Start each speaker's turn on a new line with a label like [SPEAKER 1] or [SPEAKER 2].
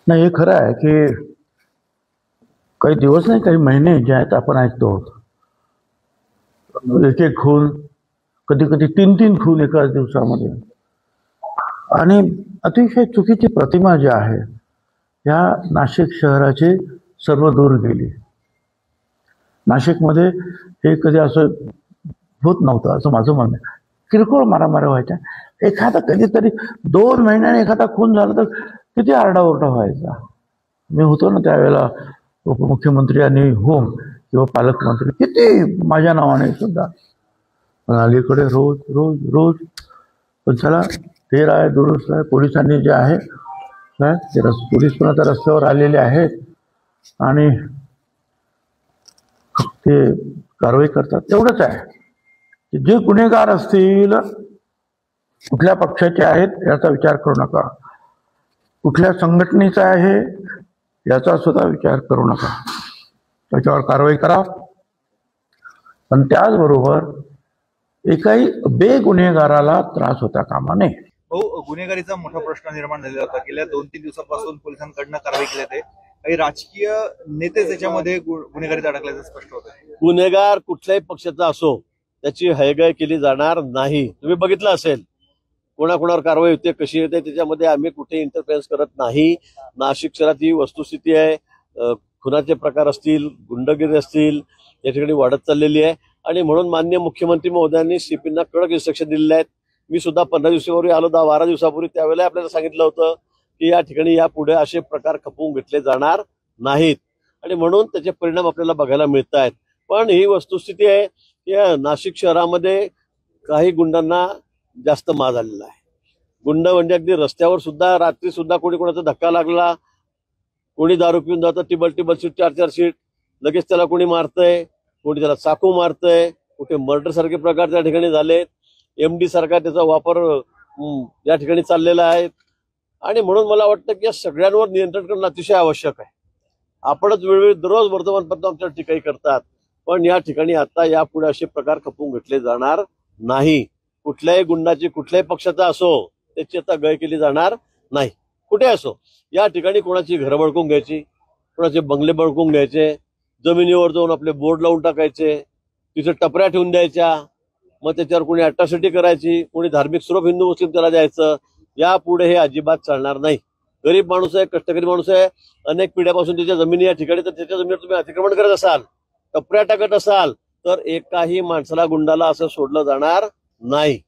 [SPEAKER 1] नाही, हे खरं आहे की काही दिवस नाही, काही महिने जे आहेत आपण ऐकतो एक एक खून, कधी कधी 3-3 खून एकाच दिवसामध्ये, आणि अतिशय चुकीची प्रतिमा जी आहे या नाशिक शहराची सर्व दूर गेली. नाशिकमध्ये हे कधी असं होत नव्हतं असं माझं म्हणणं आहे. किरकोळ मारामाऱ्या व्हायच्या, एखादा कधीतरी 2 महिन्याने एखादा खून झाला तर किती आरडाओरडा व्हायचा. मी होतो ना त्यावेळेला उपमुख्यमंत्री आणि होम किंवा पालकमंत्री, किती माझ्या नावाने सुद्धा. पण अलीकडे रोज रोज रोज पण चला ते आहे दुरुस्त आहे. पोलिसांनी जे आहे ते पोलीस पण आता रस्त्यावर आलेले आहेत आणि ते कारवाई करतात. तेवढंच आहे की जे गुन्हेगार असतील कुठल्या पक्षाचे आहेत याचा विचार करू नका, कुठल्या संघटनेचा आहे याचा सुद्धा विचार करू नका, त्याच्यावर कारवाई करा. पण त्याचबरोबर एकाही बेगुन्हेगाराला त्रास होता कामा नये.
[SPEAKER 2] गुन्हेगारीचा मोठा प्रश्न निर्माण झालेला होता. गेल्या 2-3 दिवसापासून पोलिसांकडनं कारवाई केली जाते. काही राजकीय नेते त्याच्यामध्ये गुन्हेगारीत अडकल्याचं स्पष्ट होत आहे.
[SPEAKER 3] गुन्हेगार कुठल्याही पक्षाचा असो त्याची हयगय केली जाणार नाही. तुम्ही बघितलं असेल कोणाकोणावर कारवाई होते, कशी होते, त्याच्यामध्ये आम्ही कुठे इंटरफेरन्स करत नाही. नाशिक शहरात ही वस्तुस्थिती आहे. खुनाचे प्रकार असतील, गुंडगिरी असतील, या ठिकाणी वाढत चाललेली आहे. आणि म्हणून माननीय मुख्यमंत्री महोदयांनी सीपींना कडक इन्स्ट्रक्शन दिलेले आहेत. मी सुद्धा 15 दिवसापूर्वी आलो, 10-12 दिवसापूर्वी, त्यावेळेला आपल्याला सांगितलं होतं की या ठिकाणी यापुढे असे प्रकार खपवून घेतले जाणार नाहीत, आणि म्हणून त्याचे परिणाम आपल्याला बघायला मिळत आहेत. पण ही वस्तुस्थिती आहे की नाशिक शहरामध्ये काही गुंडांना जास्त माज आलेला आहे. गुंड म्हणजे अगदी रस्त्यावर सुद्धा, रात्री सुद्धा कोणी कोणाचा धक्का लागला, कोणी दारू पिऊन जातं, टिबल सीट 4-4 सीट, लगेच त्याला कोणी मारतंय, कोणी त्याला चाकू मारतंय, कुठे मर्डर सारखे प्रकार त्या ठिकाणी झालेत. MD सारखा त्याचा वापर या ठिकाणी चाललेला आहे. आणि म्हणून मला वाटतं की या सगळ्यांवर नियंत्रण करणं अतिशय आवश्यक आहे. आपणच वेळोवेळी दररोज वर्तमानपत्र आमच्या टीकाही करतात, पण या ठिकाणी आता यापुढे असे प्रकार खपवून घेतले जाणार नाही. कुठल्याही गुंडाची, कुठल्याही पक्षाचा असो, त्याची आता गय केली जाणार नाही. कुठे असो, या ठिकाणी कोणाची घरं बळकून घ्यायची, कोणाचे बंगले बळकून घ्यायचे, जमिनीवर जाऊन आपले बोर्ड लावून टाकायचे, तिथे टपऱ्या ठेवून द्यायच्या, मग त्याच्यावर कोणी अट्रॉसिटी करायची, कोणी धार्मिक स्वरूप हिंदू मुस्लिम त्याला द्यायचं. यापुढे हे अजिबात चालणार नाही. गरीब माणूस आहे, कष्टकरी माणूस आहे, अनेक पिढ्यापासून त्याच्या जमिनी या ठिकाणी, तर त्याच्या जमिनीवर तुम्ही अतिक्रमण करत असाल, टपऱ्या टाकत असाल, तर एकाही माणसाला, गुंडाला असं सोडलं जाणार नाही.